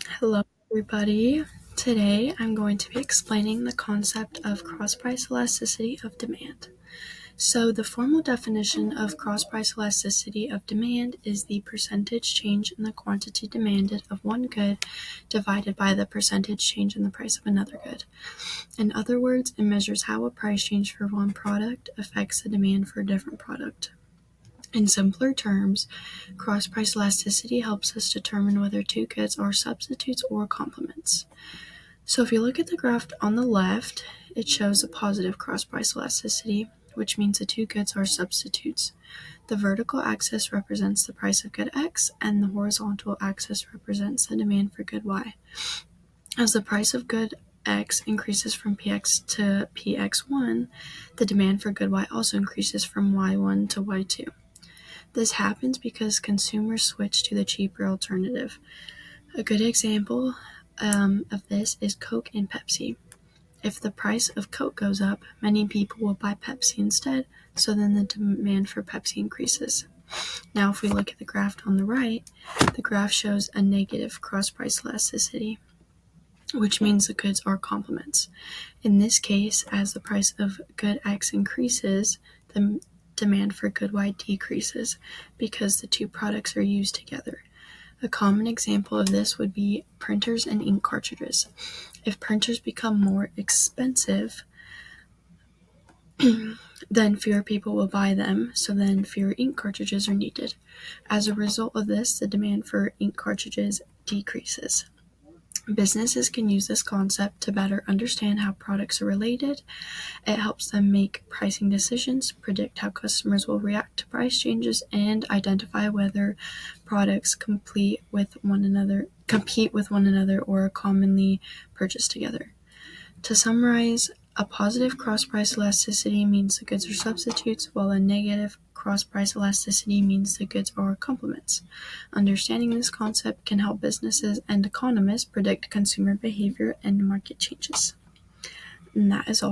Hello, everybody. Today I'm going to be explaining the concept of cross-price elasticity of demand. So, the formal definition of cross-price elasticity of demand is the percentage change in the quantity demanded of one good divided by the percentage change in the price of another good. In other words, it measures how a price change for one product affects the demand for a different product. In simpler terms, cross-price elasticity helps us determine whether two goods are substitutes or complements. So if you look at the graph on the left, it shows a positive cross-price elasticity, which means the two goods are substitutes. The vertical axis represents the price of good X, and the horizontal axis represents the demand for good Y. As the price of good X increases from Px to Px1, the demand for good Y also increases from Y1 to Y2. This happens because consumers switch to the cheaper alternative. A good example of this is Coke and Pepsi. If the price of Coke goes up, many people will buy Pepsi instead, so then the demand for Pepsi increases. Now, if we look at the graph on the right, the graph shows a negative cross-price elasticity, which means the goods are complements. In this case, as the price of good X increases, the demand for good Y decreases because the two products are used together. A common example of this would be printers and ink cartridges. If printers become more expensive, then fewer people will buy them, so then fewer ink cartridges are needed. As a result of this, the demand for ink cartridges decreases. Businesses can use this concept to better understand how products are related. It helps them make pricing decisions, predict how customers will react to price changes, and identify whether products compete with one another or are commonly purchased together. To summarize, a positive cross-price elasticity means the goods are substitutes, while a negative cross-price elasticity means the goods are complements. Understanding this concept can help businesses and economists predict consumer behavior and market changes. And that is all.